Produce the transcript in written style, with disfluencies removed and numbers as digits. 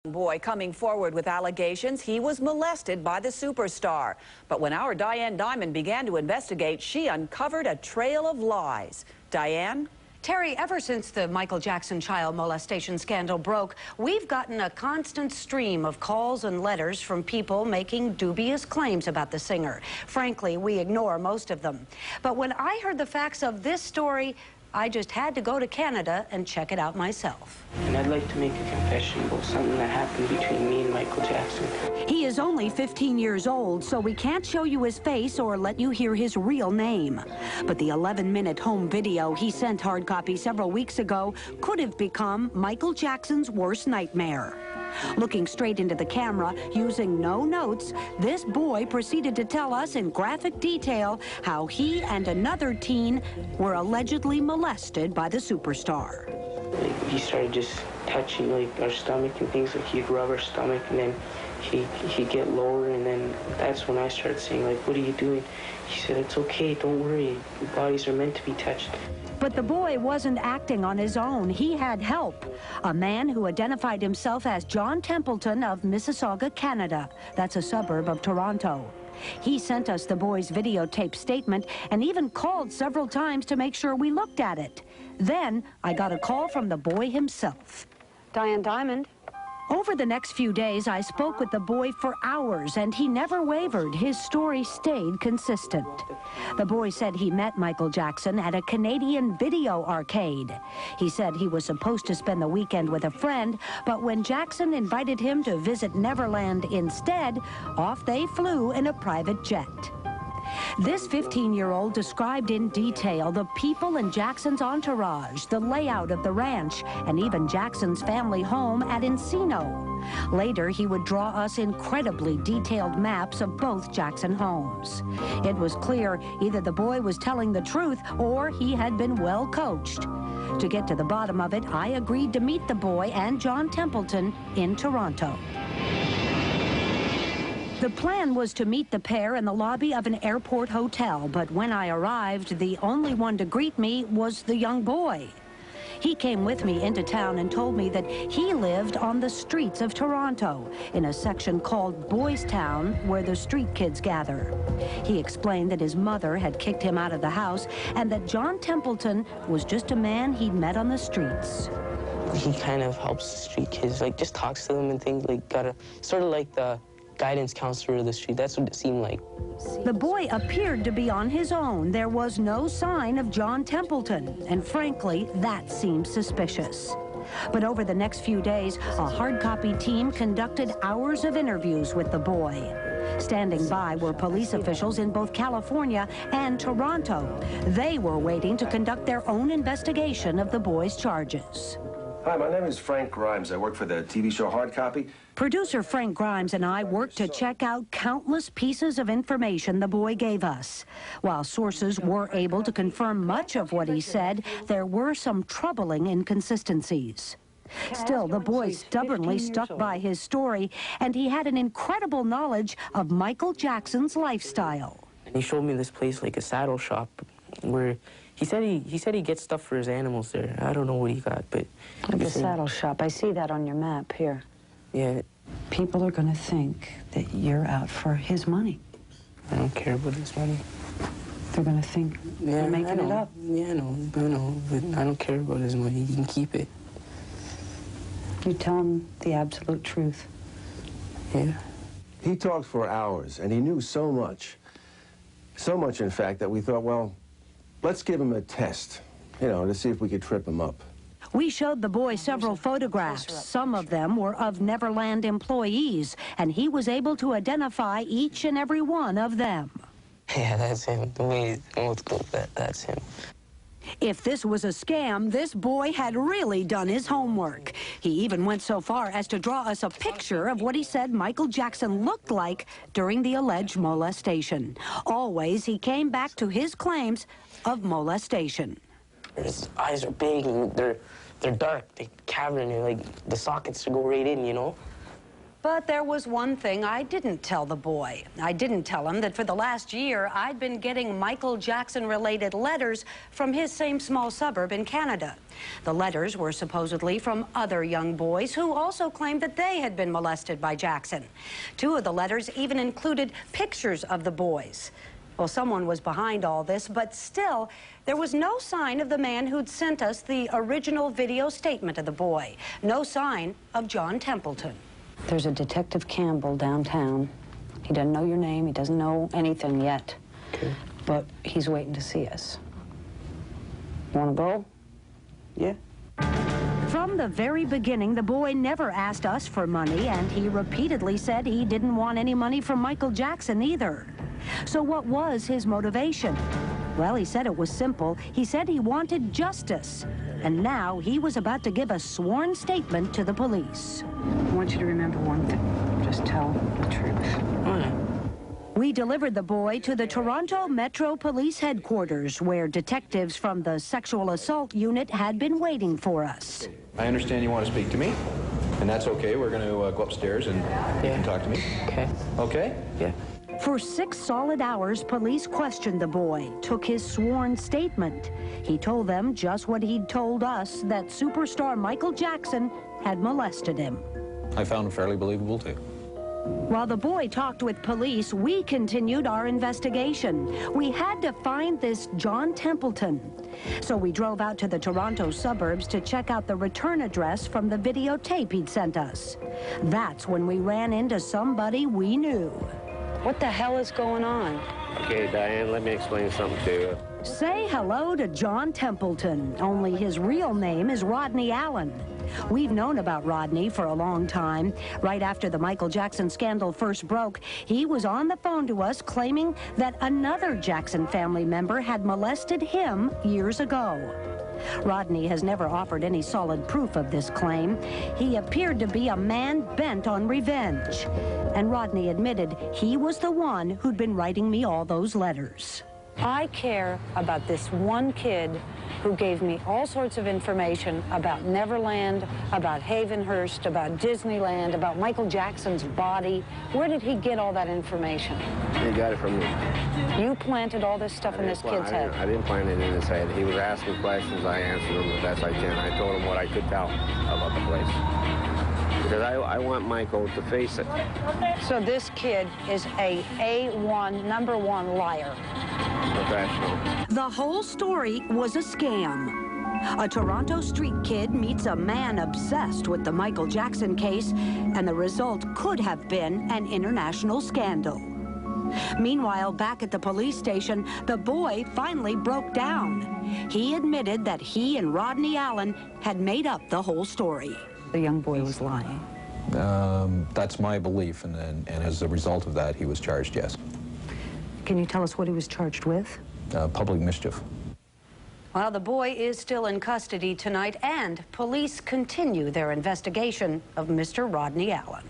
Boy coming forward with allegations he was molested by the superstar. But when our Diane Dimond began to investigate, she uncovered a trail of lies. Diane? Terry, ever since the Michael Jackson child molestation scandal broke, we've gotten a constant stream of calls and letters from people making dubious claims about the singer. Frankly, we ignore most of them. But when I heard the facts of this story, I just had to go to Canada and check it out myself. And I'd like to make a confession about something that happened between me and Michael Jackson. He is only 15 years old, so we can't show you his face or let you hear his real name. But the 11-minute home video he sent hard copy several weeks ago could have become Michael Jackson's worst nightmare. Looking straight into the camera, using no notes, this boy proceeded to tell us in graphic detail how he and another teen were allegedly molested by the superstar. He started just touching our stomach and things, he'd rub our stomach and then he'd get lower, and then that's when I started saying, what are you doing? He said, it's okay, don't worry, bodies are meant to be touched. But the boy wasn't acting on his own. He had help. A man who identified himself as John Templeton of Mississauga, Canada. That's a suburb of Toronto. He sent us the boy's videotape statement and even called several times to make sure we looked at it. Then I got a call from the boy himself. Diane Dimond. Over the next few days, I spoke with the boy for hours, and he never wavered. His story stayed consistent. The boy said he met Michael Jackson at a Canadian video arcade. He said he was supposed to spend the weekend with a friend, but when Jackson invited him to visit Neverland instead, off they flew in a private jet. This 15-year-old described in detail the people in Jackson's entourage, the layout of the ranch, and even Jackson's family home at Encino. Later, he would draw us incredibly detailed maps of both Jackson homes. It was clear either the boy was telling the truth or he had been well coached. To get to the bottom of it, I agreed to meet the boy and John Templeton in Toronto. The plan was to meet the pair in the lobby of an airport hotel, but when I arrived, the only one to greet me was the young boy. He came with me into town and told me that he lived on the streets of Toronto, in a section called Boys Town, where the street kids gather. He explained that his mother had kicked him out of the house and that John Templeton was just a man he'd met on the streets. He kind of helps the street kids, just talks to them and things, sort of like the guidance counselor of the street. That's what it seemed like. The boy appeared to be on his own. There was no sign of John Templeton, and frankly, that seemed suspicious. But over the next few days, a hard copy team conducted hours of interviews with the boy. Standing by were police officials in both California and Toronto. They were waiting to conduct their own investigation of the boy's charges. Hi, my name is Frank Grimes. I work for the TV show Hard Copy. Producer Frank Grimes and I worked to check out countless pieces of information the boy gave us. While sources were able to confirm much of what he said, there were some troubling inconsistencies. Still, the boy stubbornly stuck by his story, and he had an incredible knowledge of Michael Jackson's lifestyle. And he showed me this place, like a saddle shop, where he said he gets stuff for his animals there. I don't know what he got, but... The saddle shop. I see that on your map here. Yeah. People are going to think that you're out for his money. I don't care about his money. They're going to think you're making it up. Yeah, I know, but I don't care about his money. He can keep it. You tell him the absolute truth. Yeah. He talked for hours, and he knew so much. So much, in fact, that we thought, well, let's give him a test, to see if we could trip him up. We showed the boy several photographs. Some of them were of Neverland employees, and he was able to identify each and every one of them. Yeah, that's him. The way he looks cool, that's him. If this was a scam, this boy had really done his homework. He even went so far as to draw us a picture of what he said Michael Jackson looked like during the alleged molestation. Always, he came back to his claims of molestation. His eyes are big, and they're dark, they're cavernous, the sockets to go right in, But there was one thing I didn't tell the boy. I didn't tell him that for the last year, I'd been getting Michael Jackson-related letters from his same small suburb in Canada. The letters were supposedly from other young boys who also claimed that they had been molested by Jackson. 2 of the letters even included pictures of the boys. Well, someone was behind all this, but still, there was no sign of the man who'd sent us the original video statement of the boy. No sign of John Templeton. There's a Detective Campbell downtown. He doesn't know your name. He doesn't know anything yet. Okay. But he's waiting to see us. Want to go? Yeah. From the very beginning, the boy never asked us for money, and he repeatedly said he didn't want any money from Michael Jackson either. So what was his motivation? Well, he said it was simple. He said he wanted justice. And now he was about to give a sworn statement to the police. I want you to remember one thing. Just tell the truth. All right. We delivered the boy to the Toronto Metro Police Headquarters, where detectives from the Sexual Assault Unit had been waiting for us. I understand you want to speak to me, and that's okay. We're going to go upstairs and you can talk to me. Okay. Okay? Yeah. For 6 solid hours, police questioned the boy, took his sworn statement. He told them just what he'd told us, that superstar Michael Jackson had molested him. I found it fairly believable, too. While the boy talked with police, we continued our investigation. We had to find this John Templeton. So we drove out to the Toronto suburbs to check out the return address from the videotape he'd sent us. That's when we ran into somebody we knew. What the hell is going on? Okay, Diane, let me explain something to you. Say hello to John Templeton, only his real name is Rodney Allen. We've known about Rodney for a long time. Right after the Michael Jackson scandal first broke, he was on the phone to us claiming that another Jackson family member had molested him years ago. Rodney has never offered any solid proof of this claim. He appeared to be a man bent on revenge. And Rodney admitted he was the one who'd been writing me all those letters. I care about this one kid who gave me all sorts of information about Neverland, about Havenhurst, about Disneyland, about Michael Jackson's body. Where did he get all that information? He got it from me. You planted all this stuff in this kid's head. I didn't plant it in his head. He was asking questions. I answered them the best I can. I told him what I could tell about the place. Because I want Michael to face it. So this kid is a A1, #1 liar. Professional. The whole story was a scam. A Toronto street kid meets a man obsessed with the Michael Jackson case, and the result could have been an international scandal. Meanwhile, back at the police station, the boy finally broke down. He admitted that he and Rodney Allen had made up the whole story. The young boy was lying. That's my belief, and as a result of that, he was charged, yes. Can you tell us what he was charged with? Public mischief. Well, the boy is still in custody tonight, and police continue their investigation of Mr. Rodney Allen.